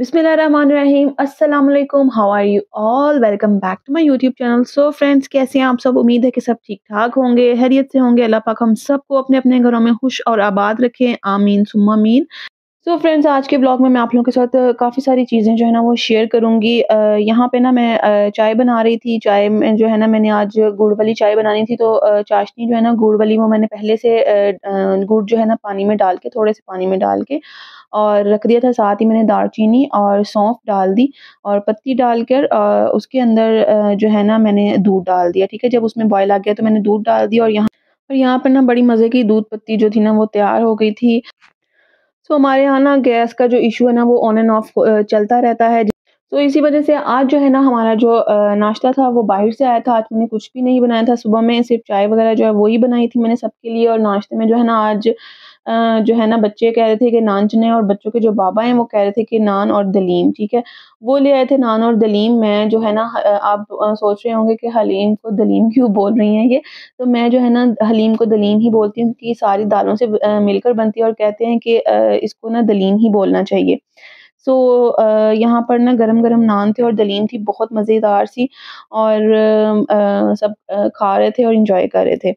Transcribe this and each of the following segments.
बिस्मिल्लाहिर्रहमानिर्रहीम अस्सलाम वालेकुम। How are you all? Welcome back to my YouTube channel. So friends, कैसे हैं आप सब? उम्मीद है कि सब ठीक ठाक होंगे, खैरियत से होंगे। अल्लाह पाक हम सबको अपने अपने घरों में खुश और आबाद रखें, आमीन सुम्मा आमीन। सो फ्रेंड्स, आज के ब्लॉग में मैं आप लोगों के साथ काफ़ी सारी चीज़ें जो है ना वो शेयर करूँगी। यहाँ पे ना मैं चाय बना रही थी। चाय में जो है ना मैंने आज गुड़ वाली चाय बनानी थी, तो चाशनी जो है ना गुड़ वाली वो मैंने पहले से गुड़ जो है ना पानी में डाल के, थोड़े से पानी में डाल के और रख दिया था। साथ ही मैंने दालचीनी और सौंफ डाल दी और पत्ती डालकर उसके अंदर जो है ना मैंने दूध डाल दिया। ठीक है, जब उसमें बॉयल आ गया तो मैंने दूध डाल दिया और यहाँ पर ना बड़ी मज़े की दूध पत्ती जो थी ना वो तैयार हो गई थी। तो हमारे यहाँ ना गैस का जो इशू है ना वो ऑन एंड ऑफ चलता रहता है। तो इसी वजह से आज जो है ना हमारा जो नाश्ता था वो बाहर से आया था। आज मैंने कुछ भी नहीं बनाया था। सुबह में सिर्फ चाय वगैरह जो है वो ही बनाई थी मैंने सबके लिए। और नाश्ते में जो है ना आज जो है ना बच्चे कह रहे थे कि नान चने, और बच्चों के जो बाबा हैं वो कह रहे थे कि नान और दलीम। ठीक है, वो ले आए थे नान और दलीम। मैं जो है ना आप सोच रहे होंगे कि हलीम को दलीम क्यों बोल रही हैं ये। तो मैं जो है ना हलीम को दलीम ही बोलती हूँ, क्योंकि सारी दालों से मिलकर बनती है और कहते हैं कि इसको ना दलीम ही बोलना चाहिए। सो यहाँ पर ना गरम-गरम नान थे और दलीम थी, बहुत मज़ेदार सी। और सब खा रहे थे और एन्जॉय कर रहे थे।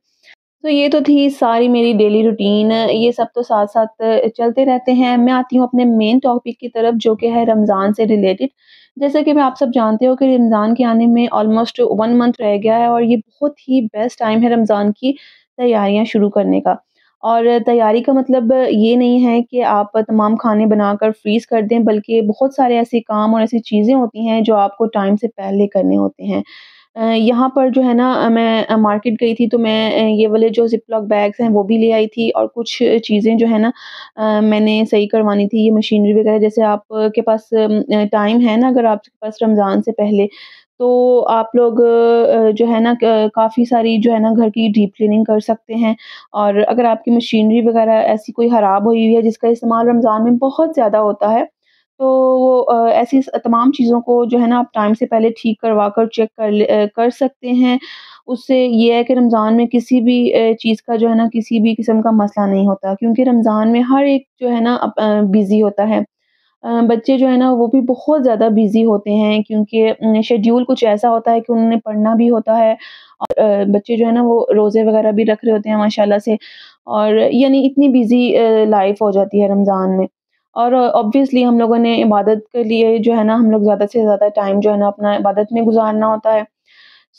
तो ये तो थी सारी मेरी डेली रूटीन। ये सब तो साथ-साथ चलते रहते हैं। मैं आती हूँ अपने मेन टॉपिक की तरफ, जो कि है रमज़ान से रिलेटेड। जैसा कि मैं आप सब जानते हो कि रमज़ान के आने में ऑलमोस्ट 1 मंथ रह गया है और ये बहुत ही बेस्ट टाइम है रमज़ान की तैयारियाँ शुरू करने का। और तैयारी का मतलब ये नहीं है कि आप तमाम खाने बनाकर फ्रीज़ कर दें, बल्कि बहुत सारे ऐसे काम और ऐसी चीज़ें होती हैं जो आपको टाइम से पहले करने होते हैं। यहाँ पर जो है ना मैं मार्केट गई थी, तो मैं ये वाले जो ज़िप-लॉक बैग्स हैं वो भी ले आई थी। और कुछ चीज़ें जो है ना मैंने सही करवानी थी, ये मशीनरी वगैरह। जैसे आप के पास टाइम है ना, अगर आपके पास रमज़ान से पहले, तो आप लोग जो है ना काफ़ी सारी जो है ना घर की डीप क्लीनिंग कर सकते हैं। और अगर आपकी मशीनरी वगैरह ऐसी कोई ख़राब हुई हुई है जिसका इस्तेमाल रमज़ान में बहुत ज़्यादा होता है, तो वो ऐसी तमाम चीज़ों को जो है ना आप टाइम से पहले ठीक करवा कर चेक कर सकते हैं। उससे ये है कि रमज़ान में किसी भी चीज़ का जो है ना किसी भी किस्म का मसला नहीं होता, क्योंकि रमज़ान में हर एक जो है ना बिज़ी होता है। बच्चे जो है ना वो भी बहुत ज़्यादा बिज़ी होते हैं, क्योंकि शेड्यूल कुछ ऐसा होता है कि उन्होंने पढ़ना भी होता है। और बच्चे जो है ना वो रोज़े वग़ैरह भी रख रहे होते हैं माशाल्लाह से। और यानी इतनी बिज़ी लाइफ़ हो जाती है रमज़ान में। और ऑब्वियसली हम लोगों ने इबादत के लिए जो है ना हम लोग ज़्यादा से ज़्यादा टाइम जो है ना अपना इबादत में गुज़ारना होता है।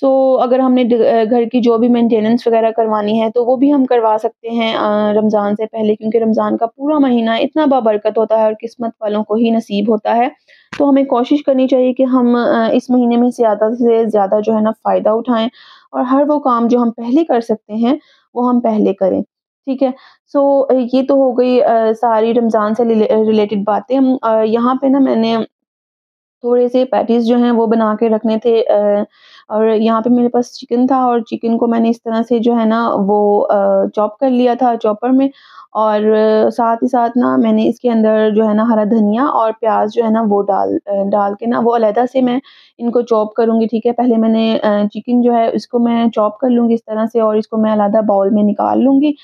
सो अगर हमने घर की जो भी मेंटेनेंस वगैरह करवानी है, तो वो भी हम करवा सकते हैं रमज़ान से पहले, क्योंकि रमज़ान का पूरा महीना इतना बाबरकत होता है और किस्मत वालों को ही नसीब होता है। तो हमें कोशिश करनी चाहिए कि हम इस महीने में ज़्यादा से ज़्यादा जो है ना फ़ायदा उठाएँ और हर वो काम जो हम पहले कर सकते हैं, वो हम पहले करें। ठीक है? सो ये तो हो गई सारी रमज़ान से रिलेटेड बातें। यहाँ पे ना मैंने थोड़े से पैटीज़ जो हैं वो बना के रखने थे। और यहाँ पे मेरे पास चिकन था और चिकन को मैंने इस तरह से जो है ना वो चॉप कर लिया था चॉपर में। और साथ ही साथ ना मैंने इसके अंदर जो है ना हरा धनिया और प्याज़ जो है ना वो डाल के ना वो अलहदा से मैं इनको चॉप करूँगी। ठीक है? पहले मैंने चिकन जो है इसको मैं चॉप कर लूँगी इस तरह से, और इसको मैं अलहदा बाउल में निकाल लूँगी।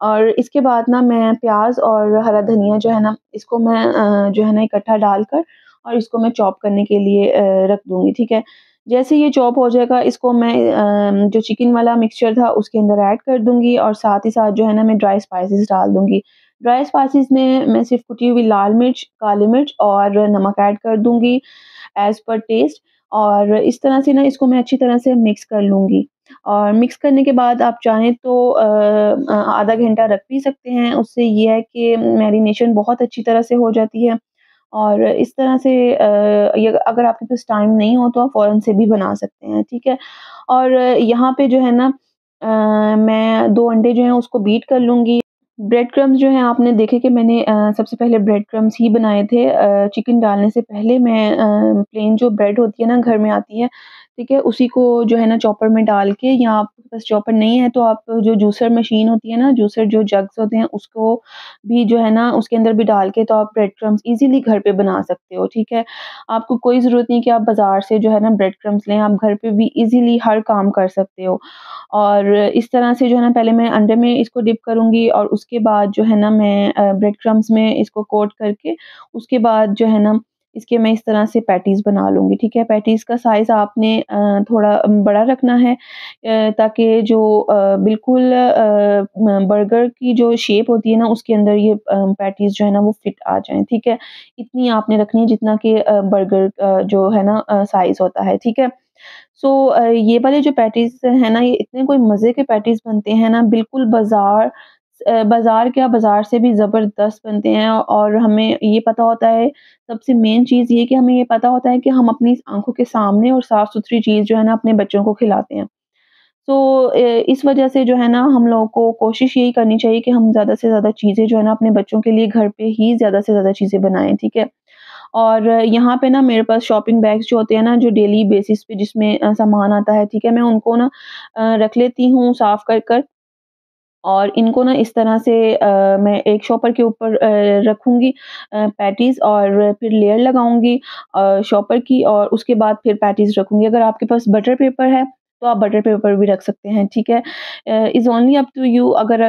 और इसके बाद ना मैं प्याज़ और हरा धनिया जो है ना इसको मैं जो है ना इकट्ठा डालकर और इसको मैं चॉप करने के लिए रख दूँगी। ठीक है? जैसे ये चॉप हो जाएगा, इसको मैं जो चिकन वाला मिक्सचर था उसके अंदर ऐड कर दूँगी, और साथ ही साथ जो है ना मैं ड्राई स्पाइसेस डाल दूँगी। ड्राई स्पाइसेस में मैं सिर्फ़ कुटी हुई लाल मिर्च, काली मिर्च और नमक ऐड कर दूँगी एज़ पर टेस्ट। और इस तरह से ना इसको मैं अच्छी तरह से मिक्स कर लूँगी। और मिक्स करने के बाद आप चाहें तो आधा घंटा रख भी सकते हैं। उससे ये है कि मैरिनेशन बहुत अच्छी तरह से हो जाती है। और इस तरह से ये अगर आपके पास टाइम नहीं हो तो आप फ़ौरन से भी बना सकते हैं, ठीक है? और यहाँ पे जो है ना मैं 2 अंडे जो हैं उसको बीट कर लूँगी। ब्रेड क्रम्ब्स जो हैं आपने देखे कि मैंने सबसे पहले ब्रेड क्रम्ब्स ही बनाए थे। चिकन डालने से पहले मैं प्लेन जो ब्रेड होती है ना घर में आती है, ठीक है? उसी को जो है ना चॉपर में डाल के, या आपके पास चॉपर नहीं है तो आप जो जूसर मशीन होती है ना, जूसर जो जग्स होते हैं उसको भी जो है ना उसके अंदर भी डाल के तो आप ब्रेड क्रम्ब्स ईज़िली घर पे बना सकते हो, ठीक है? आपको कोई ज़रूरत नहीं कि आप बाज़ार से जो है ना ब्रेड क्रम्ब्स लें, आप घर पे भी ईज़िली हर काम कर सकते हो। और इस तरह से जो है ना पहले मैं अंडे में इसको डिप करूँगी और उसके बाद जो है ना मैं ब्रेड क्रम्ब्स में इसको कोट करके उसके बाद जो है ना इसके मैं इस तरह से पैटीज़ बना लूँगी, ठीक है। पैटीज़ का साइज़ आपने थोड़ा बड़ा रखना है ताकि जो बिल्कुल बर्गर की जो शेप होती है ना उसके अंदर ये पैटीज़ जो है ना वो फिट आ जाएँ, ठीक है। इतनी आपने रखनी है जितना कि बर्गर जो है ना साइज़ होता है, ठीक है। सो ये वाले जो पैटीज़ हैं ना, ये इतने कोई मज़े के पैटीज़ बनते हैं ना, बिल्कुल बाज़ार क्या, बाज़ार से भी ज़बरदस्त बनते हैं और हमें ये पता होता है, सबसे मेन चीज़ ये कि हमें ये पता होता है कि हम अपनी आँखों के सामने और साफ-सुथरी चीज़ जो है ना अपने बच्चों को खिलाते हैं। तो इस वजह से जो है ना हम लोगों को कोशिश यही करनी चाहिए कि हम ज़्यादा से ज़्यादा चीज़ें जो है ना अपने बच्चों के लिए घर पे ही ज़्यादा से ज़्यादा चीज़ें बनाएँ, ठीक है? और यहाँ पे ना मेरे पास शॉपिंग बैग्स जो होते हैं ना, जो डेली बेसिस पे जिसमें सामान आता है, ठीक है? मैं उनको ना रख लेती हूँ साफ़ कर कर और इनको ना इस तरह से मैं एक शॉपर के ऊपर रखूँगी पैटीज़ और फिर लेयर लगाऊँगी शॉपर की और उसके बाद फिर पैटीज़ रखूँगी। अगर आपके पास बटर पेपर है, तो आप बटर पेपर भी रख सकते हैं, ठीक है? Is only up to you अगर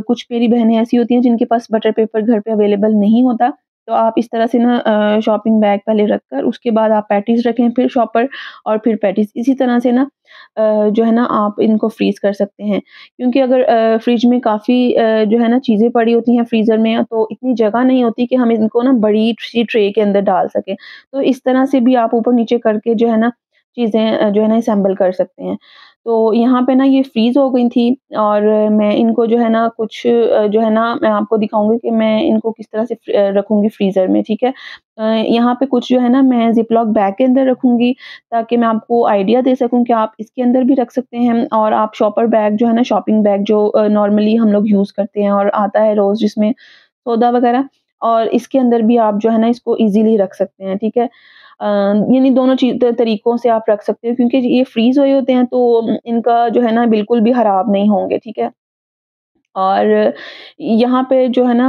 कुछ मेरी बहनें ऐसी होती हैं जिनके पास बटर पेपर घर पे अवेलेबल नहीं होता, तो आप इस तरह से ना शॉपिंग बैग पहले रखकर उसके बाद आप पैटीज़ रखें, फिर शॉपर और फिर पैटीज़। इसी तरह से ना जो है ना आप इनको फ्रीज़ कर सकते हैं। क्योंकि अगर फ्रिज में काफ़ी जो है ना चीज़ें पड़ी होती हैं फ्रीज़र में तो इतनी जगह नहीं होती कि हम इनको ना बड़ी सी ट्रे के अंदर डाल सकें। तो इस तरह से भी आप ऊपर-नीचे करके जो है ना चीज़ें जो है ना असेंबल कर सकते हैं। तो यहाँ पे ना ये फ्रीज़ हो गई थी और मैं इनको जो है ना कुछ जो है ना मैं आपको दिखाऊँगी कि मैं इनको किस तरह से रखूँगी फ्रीज़र में, ठीक है? यहाँ पे कुछ जो है ना मैं ज़िप-लॉक बैग के अंदर रखूँगी ताकि मैं आपको आइडिया दे सकूँ कि आप इसके अंदर भी रख सकते हैं और आप शॉपर बैग जो है ना शॉपिंग बैग जो नॉर्मली हम लोग यूज़ करते हैं और आता है रोज़ जिसमें सौदा वगैरह और इसके अंदर भी आप जो है ना इसको ईज़िली रख सकते हैं, ठीक है? यानी दोनों तरीकों से आप रख सकते हो क्योंकि ये फ्रीज़ हुए होते हैं तो इनका जो है ना बिल्कुल भी खराब नहीं होंगे, ठीक है? और यहाँ पे जो है ना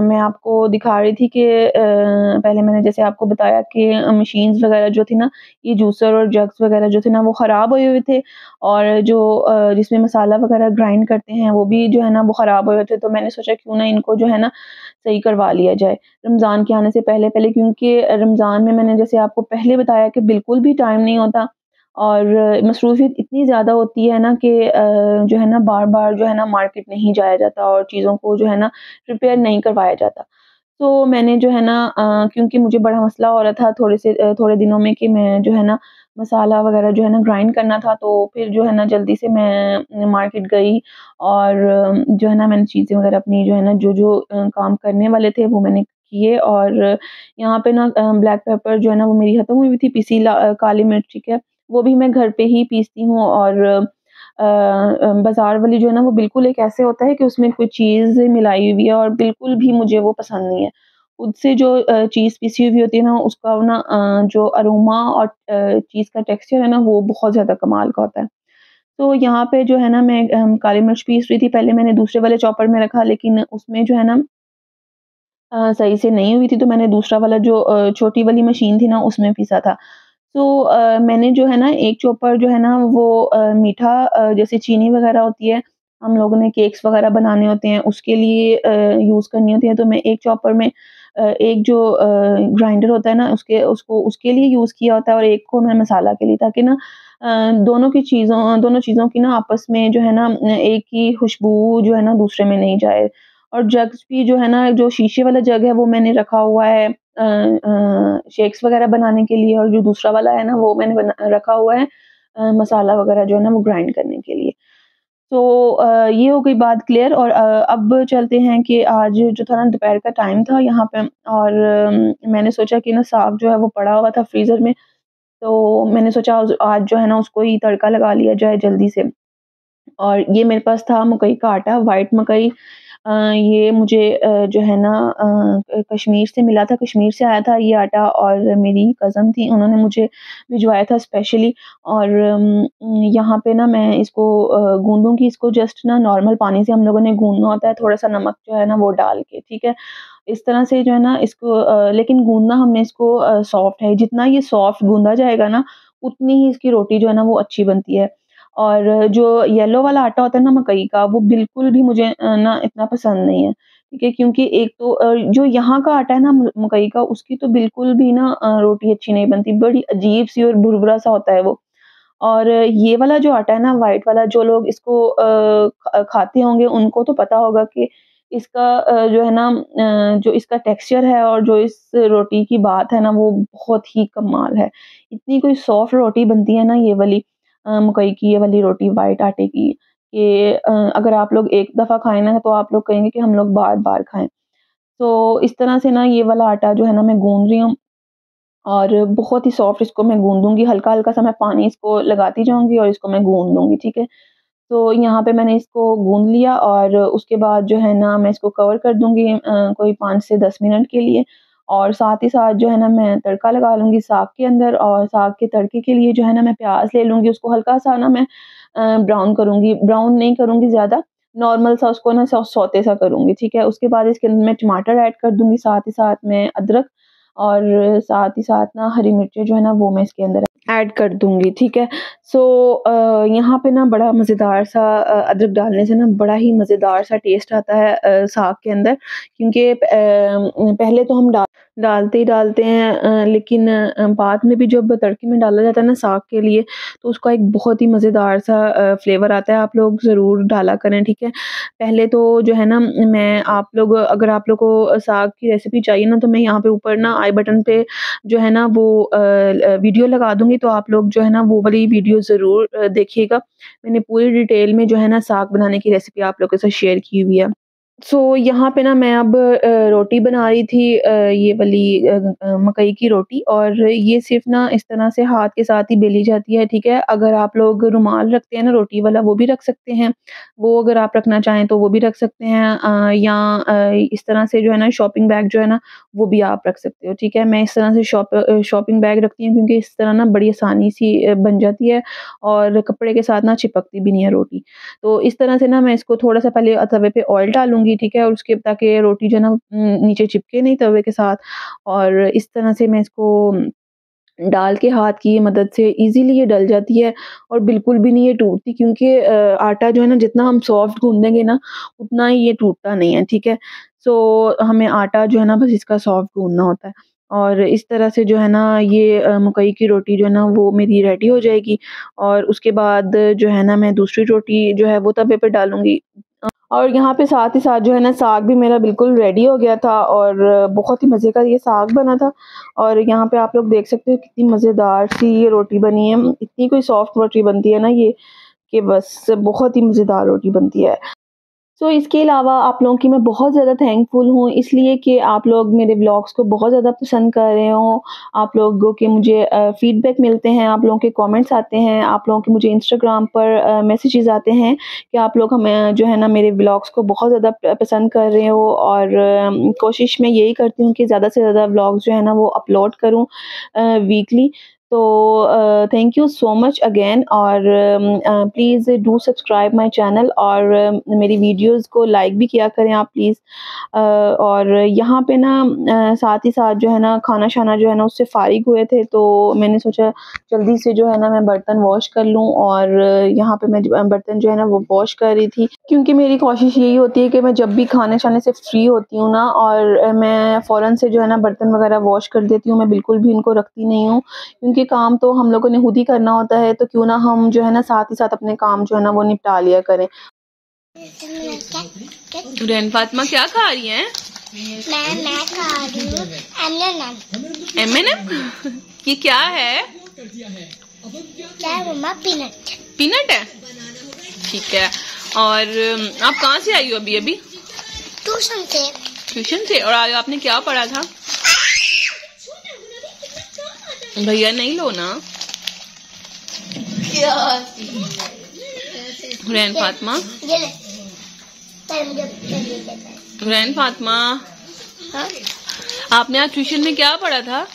मैं आपको दिखा रही थी कि पहले मैंने जैसे आपको बताया कि मशीन्स वग़ैरह जो थी ना, ये जूसर और जग्स वग़ैरह जो थे ना, वो ख़राब हुए हुए थे और जो जिसमें मसाला वग़ैरह ग्राइंड करते हैं, वो भी जो है ना, वो ख़राब हुए हुए थे। तो मैंने सोचा क्यों ना इनको जो है ना, सही करवा लिया जाए, रमज़ान के आने से पहले-पहले क्योंकि रमज़ान में मैंने जैसे आपको पहले बताया कि बिल्कुल भी टाइम नहीं होता और मसरूफ़ियत इतनी ज़्यादा होती है ना कि जो है ना बार-बार जो है ना मार्केट नहीं जाया जाता और चीज़ों को जो है ना प्रिपेयर नहीं करवाया जाता। तो मैंने जो है ना क्योंकि मुझे बड़ा मसला हो रहा था थोड़े दिनों में कि मैं जो है ना मसाला वग़ैरह जो है ना ग्राइंड करना था तो फिर जो है ना जल्दी से मैं मार्केट गई और जो है ना मैंने चीज़ें वग़ैरह अपनी जो है ना जो-जो काम करने वाले थे वो मैंने किए और यहाँ पे ना ब्लैक पेपर जो है ना वो मेरी खत्म हुई थी काली मिर्च ठीक है। वो भी मैं घर पे ही पीसती हूँ और बाज़ार वाली जो है ना वो बिल्कुल एक ऐसे होता है कि उसमें कोई चीज़ मिलाई हुई है और बिल्कुल भी मुझे वो पसंद नहीं है। खुद से जो चीज़ पिसी हुई होती है ना उसका ना जो अरोमा और चीज़ का टेक्सचर है ना वो बहुत ज़्यादा कमाल का होता है। तो यहाँ पे जो है ना मैं काली मिर्च पीस रही थी, पहले मैंने दूसरे वाले चॉपर में रखा लेकिन उसमें जो है ना सही से नहीं हुई थी तो मैंने दूसरा वाला जो छोटी वाली मशीन थी ना उसमें पीसा था। तो मैंने जो है ना एक चॉपर जो है ना वो मीठा जैसे चीनी वग़ैरह होती है, हम लोगों ने केक्स वग़ैरह बनाने होते हैं उसके लिए यूज़ करनी होती है तो मैं एक चॉपर में एक जो ग्राइंडर होता है ना उसके लिए यूज़ किया होता है और एक को मैं मसाला के लिए ताकि ना दोनों चीज़ों की ना आपस में जो है ना एक ही खुशबू जो है ना दूसरे में नहीं जाए। और जग्स भी जो है ना जो शीशे वाला जग है वो मैंने रखा हुआ है शेक्स वग़ैरह बनाने के लिए और जो दूसरा वाला है ना वो मैंने रखा हुआ है मसाला वग़ैरह जो है ना वो ग्राइंड करने के लिए। तो ये हो गई बात क्लियर और अब चलते हैं कि आज जो था ना दोपहर का टाइम था यहाँ पे और मैंने सोचा कि ना साग जो है वो पड़ा हुआ था फ्रीज़र में, तो मैंने सोचा आज जो है ना उसको ही तड़का लगा लिया जाए जल्दी से। और ये मेरे पास था मकई का आटा, व्हाइट मकई ये मुझे जो है ना कश्मीर से मिला था, कश्मीर से आया था ये आटा और मेरी कज़न थी, उन्होंने मुझे भिजवाया था स्पेशली और यहाँ पे ना मैं इसको गूँदूँगी इसको जस्ट ना नॉर्मल पानी से हम लोगों ने गूँदना होता है, थोड़ा-सा नमक जो है ना वो डाल के, ठीक है? इस तरह से जो है ना इसको लेकिन गूँदना हमने इसको सॉफ्ट है, जितना ये सॉफ्ट गूँदा जाएगा ना, उतनी ही इसकी रोटी जो है ना वो अच्छी बनती है। और जो येलो वाला आटा होता है ना मकई का, वो बिल्कुल भी मुझे ना इतना पसंद नहीं है, ठीक है, क्योंकि एक तो जो यहाँ का आटा है ना मकई का, उसकी तो बिल्कुल भी ना रोटी अच्छी नहीं बनती, बड़ी अजीब-सी और भुरभुरा सा होता है वो। और ये वाला जो आटा है ना व्हाइट वाला, जो लोग इसको खाते होंगे उनको तो पता होगा कि इसका जो है ना जो इसका टेक्सचर है और जो इस रोटी की बात है ना वो बहुत ही कमाल है। इतनी कोई सॉफ्ट रोटी बनती है ना ये वाली मकई की ये वाली रोटी व्हाइट आटे की, कि अगर आप लोग एक दफ़ा खाएँ ना तो आप लोग कहेंगे कि हम लोग बार-बार खाएँ। तो इस तरह से ना ये वाला आटा जो है ना मैं गूँध रही हूँ और बहुत ही सॉफ्ट इसको मैं गूँधूँगी, हल्का-हल्का सा मैं पानी इसको लगाती जाऊँगी और इसको मैं गूँध लूँगी, ठीक है? तो यहाँ पे मैंने इसको गूँध लिया और उसके बाद जो है ना मैं इसको कवर कर दूँगी कोई 5 से 10 मिनट के लिए, और साथ ही साथ जो है ना मैं तड़का लगा लूँगी साग के अंदर, और साग के तड़के के लिए जो है ना मैं प्याज़ ले लूँगी, उसको हल्का-सा ना मैं ब्राउन करूँगी, ब्राउन नहीं करूँगी ज़्यादा, नॉर्मल सा उसको ना सौते सा करूँगी, ठीक है? उसके बाद इसके अंदर मैं टमाटर ऐड कर दूँगी, साथ ही साथ मैं अदरक और साथ ही साथ ना हरी मिर्चें जो है ना वो मैं इसके अंदर ऐड कर दूँगी, ठीक है? सो यहाँ पे ना बड़ा मज़ेदार सा अदरक डालने से ना बड़ा ही मज़ेदार सा टेस्ट आता है साग के अंदर, क्योंकि पहले तो हम डालते ही डालते हैं, लेकिन बाद में भी जब तड़के में डाला जाता है ना साग के लिए, तो उसका एक बहुत ही मज़ेदार सा फ्लेवर आता है। आप लोग ज़रूर डाला करें, ठीक है? पहले तो जो है ना मैं आप लोग अगर आप लोग को साग की रेसिपी चाहिए ना, तो मैं यहाँ पे ऊपर ना आई बटन पे जो है ना वो वीडियो लगा दूँगी, तो आप लोग जो है ना वो वाली वीडियो ज़रूर देखिएगा। मैंने पूरी डिटेल में जो है ना साग बनाने की रेसिपी आप लोगों के साथ शेयर की हुई है। सो यहाँ पे ना मैं अब रोटी बना रही थी, ये वाली मकई की रोटी, और ये सिर्फ़ ना इस तरह से हाथ के साथ ही बेली जाती है, ठीक है? अगर आप लोग रुमाल रखते हैं ना रोटी वाला, वो भी रख सकते हैं। वो अगर आप रखना चाहें तो वो भी रख सकते हैं, या इस तरह से जो है ना शॉपिंग बैग जो है ना वो भी आप रख सकते हो, ठीक है? मैं इस तरह से शॉपिंग बैग रखती हूँ, क्योंकि इस तरह ना बड़ी आसानी से बन जाती है और कपड़े के साथ ना चिपकती भी नहीं है रोटी। तो इस तरह से ना मैं इसको थोड़ा-सा पहले तवे पे ऑयल डालूँगी, ठीक है? और उसके ताकि रोटी जो है ना नीचे चिपके नहीं तवे के साथ, और इस तरह से मैं इसको डाल के हाथ की मदद से ईज़िली ये डल जाती है और बिल्कुल भी नहीं ये टूटती, क्योंकि आटा जो है ना जितना हम सॉफ्ट गूँधेंगे ना उतना ही ये टूटता नहीं है, ठीक है? सो हमें आटा जो है ना बस इसका सॉफ्ट गूँधना होता है, और इस तरह से जो है ना ये मकई की रोटी जो है ना वो मेरी रेडी हो जाएगी, और उसके बाद जो है ना मैं दूसरी रोटी जो है वो तवे पे डालूँगी। और यहाँ पे साथ ही साथ जो है ना साग भी मेरा बिल्कुल रेडी हो गया था, और बहुत ही मज़े का ये साग बना था, और यहाँ पे आप लोग देख सकते हो कितनी मज़ेदार सी ये रोटी बनी है। इतनी कोई सॉफ्ट रोटी बनती है ना ये, कि बस बहुत ही मज़ेदार रोटी बनती है। सो इसके अलावा आप लोगों की मैं बहुत ज़्यादा थैंकफुल हूँ, इसलिए कि आप लोग मेरे व्लॉग्स को बहुत ज़्यादा पसंद कर रहे हो। आप लोगों के मुझे फ़ीडबैक मिलते हैं, आप लोगों के कमेंट्स आते हैं, आप लोगों के मुझे इंस्टाग्राम पर मैसेजेस आते हैं कि आप लोग हमें जो है ना मेरे व्लॉग्स को बहुत ज़्यादा पसंद कर रहे हो, और कोशिश मैं यही करती हूँ कि ज़्यादा से ज़्यादा व्लॉग्स जो है ना वो अपलोड करूँ वीकली। तो thank you so much again, और please do subscribe my channel, और मेरी वीडियोस को लाइक भी किया करें आप प्लीज़। और यहाँ पे ना साथ ही साथ जो है ना खाना-शाना जो है ना उससे फ़ारिग हुए थे, तो मैंने सोचा जल्दी से जो है ना मैं बर्तन वॉश कर लूँ, और यहाँ पे मैं बर्तन जो है ना वो वॉश कर रही थी, क्योंकि मेरी कोशिश यही होती है कि मैं जब भी खाने-शाने से फ्री होती हूँ ना, और मैं फ़ौरन से जो है ना बर्तन वगैरह वॉश कर देती हूँ, मैं बिल्कुल भी इनको रखती नहीं हूँ, क्योंकि काम तो हम लोगों ने खुद ही करना होता है, तो क्यों ना हम जो है ना साथ ही साथ अपने काम जो है ना वो निपटा लिया करें। रेन फातिमा क्या खा रही हैं? मैं खा रही हूँ M&M। M&M? ये क्या है? क्या है मम्मा? पीनट। पीनट है, ठीक है। और आप कहाँ से आई हो अभी? ट्यूशन से। ट्यूशन से? और आज आपने क्या पढ़ा था? भैया नहीं लो ना। रेन फातिमा, रेन फातिमा, आपने आज ट्यूशन में क्या पढ़ा था?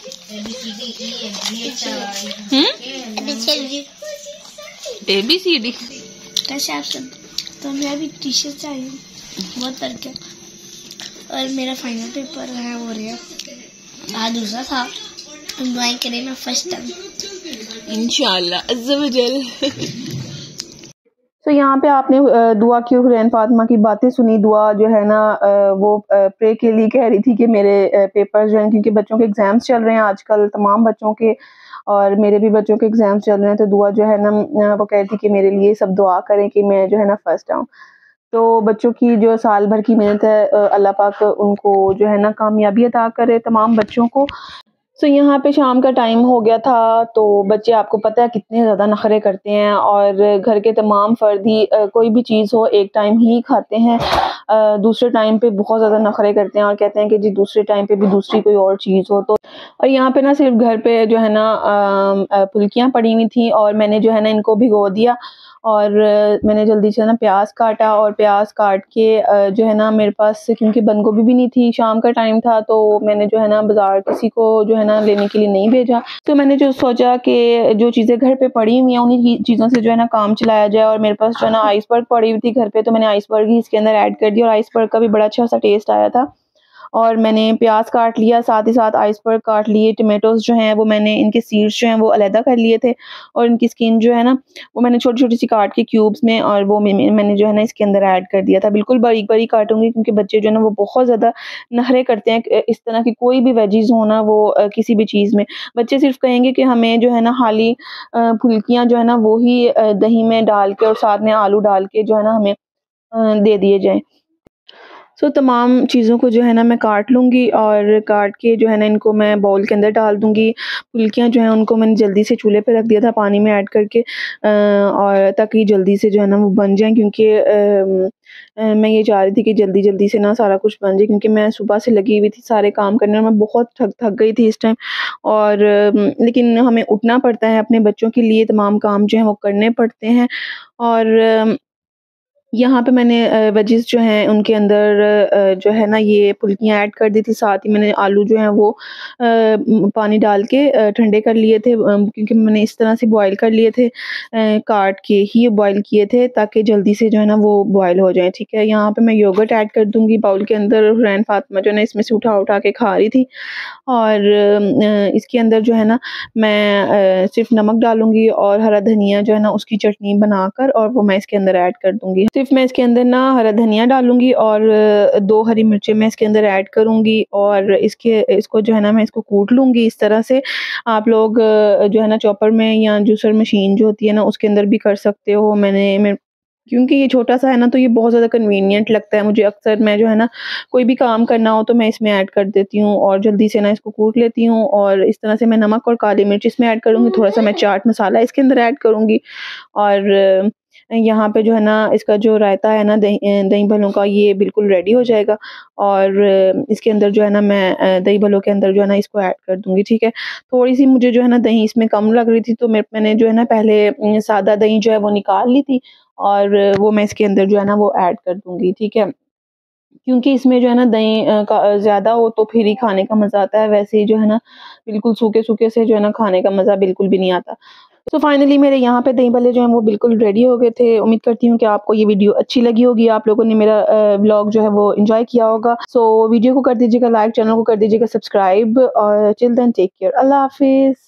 ABCD। तो मैं अभी टीचर से आई हूँ बहुत पढ़ के, और मेरा फाइनल पेपर है हो रहा है। आज दूसरा था, दुआएं करें मैं फर्स्ट टाइम इंशाल्लाह अज़्ज़ा वजल। तो यहाँ पे आपने दुआ की, हुसैन फातिमा की बातें सुनी। दुआ जो है ना वो प्रे के लिए कह रही थी कि मेरे पेपर्स जो हैं, क्योंकि बच्चों के एग्ज़ाम्स चल रहे हैं आजकल तमाम बच्चों के, और मेरे भी बच्चों के एग्ज़ाम्स चल रहे हैं। तो दुआ जो है ना वो कह रही थी कि मेरे लिए सब दुआ करें कि मैं जो है ना फर्स्ट आऊँ। तो बच्चों की जो साल भर की मेहनत है, अल्लाह पाक उनको जो है ना कामयाबी अता करे तमाम बच्चों को। सो यहाँ पे शाम का टाइम हो गया था, तो बच्चे आपको पता है कितने ज़्यादा नखरे करते हैं, और घर के तमाम फ़र्द ही कोई भी चीज़ हो एक टाइम ही खाते हैं, दूसरे टाइम पे बहुत ज़्यादा नखरे करते हैं और कहते हैं कि जी दूसरे टाइम पे भी दूसरी कोई और चीज़ हो। तो और यहाँ पे ना सिर्फ घर पे जो है ना फुल्कियाँ पड़ी हुई थी, और मैंने जो है ना इनको भिगो दिया, और मैंने जल्दी से ना प्याज काटा, और प्याज काट के जो है ना मेरे पास क्योंकि बंद गोभी भी नहीं थी, शाम का टाइम था, तो मैंने जो है ना बाज़ार किसी को जो है ना लेने के लिए नहीं भेजा। तो मैंने जो सोचा कि जो चीज़ें घर पे पड़ी हुई हैं उन्हीं चीज़ों से जो है ना काम चलाया जाए, और मेरे पास जो है ना आइसबर्ग पड़ी हुई थी घर पे, तो मैंने आइसबर्ग ही इसके अंदर ऐड कर दिया, और आइसबर्ग का भी बड़ा अच्छा सा टेस्ट आया था। और मैंने प्याज काट लिया, साथ ही साथ आइसबर्ग काट लिए, टमाटोज़ जो हैं वो मैंने इनके सीड्स जो हैं वो अलहदा कर लिए थे, और इनकी स्किन जो है ना वो मैंने छोटी-छोटी सी काट के क्यूब्स में, और वो मैंने जो है ना इसके अंदर ऐड कर दिया था। बिल्कुल बारीक-बारीक काटूँगी, क्योंकि बच्चे जो है ना वो बहुत ज़्यादा नखरे करते हैं इस तरह की कोई भी वेजीज़ हो ना वो किसी भी चीज़ में। बच्चे सिर्फ़ कहेंगे कि हमें जो है ना खाली फुल्कियाँ जो है ना वो ही दही में डाल के और साथ में आलू डाल के जो है ना हमें दे दिए जाएँ। सो तमाम चीज़ों को जो है ना मैं काट लूँगी, और काट के जो है ना इनको मैं बाउल के अंदर डाल दूँगी। फुल्कियाँ जो हैं उनको मैंने जल्दी से चूल्हे पे रख दिया था पानी में ऐड करके, और ताकि जल्दी से जो है ना वो बन जाएँ, क्योंकि मैं ये चाह रही थी कि जल्दी-जल्दी से ना सारा कुछ बन जाए, क्योंकि मैं सुबह से लगी हुई थी सारे काम करने, और मैं बहुत थक गई थी इस टाइम, और लेकिन हमें उठना पड़ता है, अपने बच्चों के लिए तमाम काम जो हैं वो करने पड़ते हैं। और यहाँ पे मैंने वेजिज़ जो हैं उनके अंदर जो है ना ये फुल्कियाँ ऐड कर दी थी, साथ ही मैंने आलू जो हैं वो पानी डाल के ठंडे कर लिए थे, क्योंकि मैंने इस तरह से बॉयल कर लिए थे, काट के ही बॉयल किए थे ताकि जल्दी से जो है ना वो बॉयल हो जाएँ, ठीक है। यहाँ पे मैं योगर्ट ऐड कर दूँगी बाउल के अंदर, हुरैन फातिमा जो है ना इसमें से उठा-उठा के खा रही थी, और इसके अंदर जो है ना मैं सिर्फ़ नमक डालूँगी, और हरा धनिया जो है ना उसकी चटनी बनाकर और वो मैं इसके अंदर ऐड कर दूँगी। सिर्फ़ मैं इसके अंदर ना हरा धनिया डालूँगी, और 2 हरी मिर्चें मैं इसके अंदर ऐड करूँगी, और इसको जो है ना मैं इसको कूट लूँगी इस तरह से। आप लोग जो है ना चॉपर में या जूसर मशीन जो होती है ना उसके अंदर भी कर सकते हो। मैं क्योंकि ये छोटा-सा है ना तो ये बहुत ज़्यादा कन्वीनिएंट लगता है मुझे, अक्सर मैं जो है ना कोई भी काम करना हो तो मैं इसमें ऐड कर देती हूँ, और जल्दी से ना इसको कूट लेती हूँ, और इस तरह से मैं नमक और काली मिर्च इसमें ऐड करूँगी, थोड़ा-सा मैं चाट मसाला इसके अंदर ऐड करूँगी, और यहाँ पे जो है ना इसका जो रायता है ना दही भल्लों का, ये बिल्कुल रेडी हो जाएगा, और इसके अंदर जो है ना मैं दही भल्लों के अंदर जो है ना इसको ऐड कर दूँगी, ठीक है। थोड़ी-सी मुझे जो है ना दही इसमें कम लग रही थी, तो मैंने जो है ना पहले सादा दही जो है वो निकाल ली थी, और वो मैं इसके अंदर जो है ना वो ऐड कर दूँगी, ठीक है। क्योंकि इसमें जो है ना दही का ज़्यादा हो तो फिर ही खाने का मज़ा आता है, वैसे ही जो है ना बिल्कुल सूखे-सूखे से जो है ना खाने का मज़ा बिल्कुल भी नहीं आता। तो फाइनली मेरे यहाँ पे दही भल्ले जो हैं वो बिल्कुल रेडी हो गए थे। उम्मीद करती हूँ कि आपको ये वीडियो अच्छी लगी होगी, आप लोगों ने मेरा व्लॉग जो है वो एन्जॉय किया होगा। सो वीडियो को कर दीजिएगा लाइक, चैनल को कर दीजिएगा सब्सक्राइब, और टिल देन टेक केयर, अल्लाह हाफ़िज़।